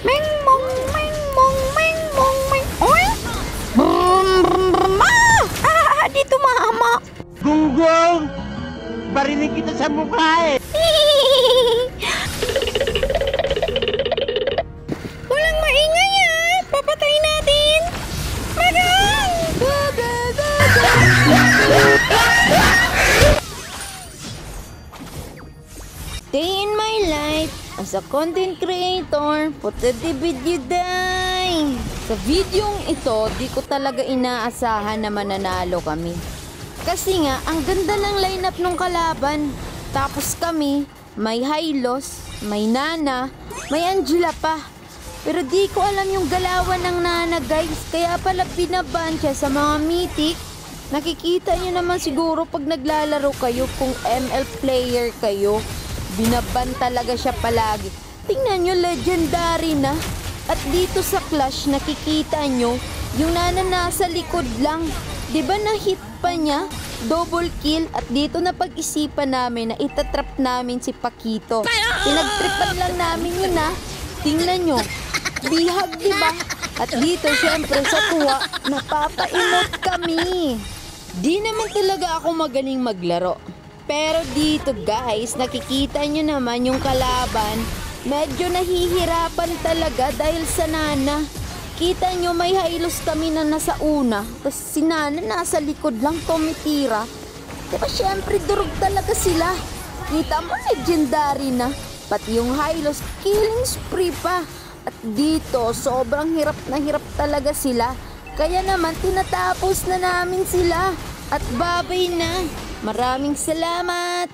Meng mong, meng mong, meng mong, meng. Oy! Brum, brum, brum. Dito mama. Gunggong! Barinig kita sa mukha eh! Walang maingay ah! Papatay natin! Magang! Day in my life as a content creator, puta di video day! Sa videong ito, di ko talaga inaasahan na mananalo kami. Kasi nga, ang ganda ng lineup ng kalaban. Tapos kami, may Hylos, may Nana, may Angela pa. Pero di ko alam yung galawan ng Nana guys. Kaya pala binaban siya sa mga mythic. Nakikita nyo naman siguro pag naglalaro kayo kung ML player kayo. Binaban talaga siya palagi. Tingnan nyo, legendary na. At dito sa Clash, nakikita nyo, yung Nana nasa likod lang. Diba na-hit pa niya? Double kill. At dito na pag-isipan namin na itatrap namin si Paquito. Pinagtripan lang namin yun ha. Tingnan nyo. Bihag diba? At dito syempre sa tuwa, napapa-emote kami. Di naman talaga ako magaling maglaro. Pero dito guys, nakikita nyo naman yung kalaban. Medyo nahihirapan talaga dahil sa Nana. Kita nyo may Hylos kami na nasa una. Tapos si Nana nasa likod lang tumitira. Diba syempre durog talaga sila. Kita mo legendary na. Pati yung Hylos killing spree pa. At dito sobrang hirap na hirap talaga sila. Kaya naman tinatapos na namin sila. At babay na. Maraming salamat.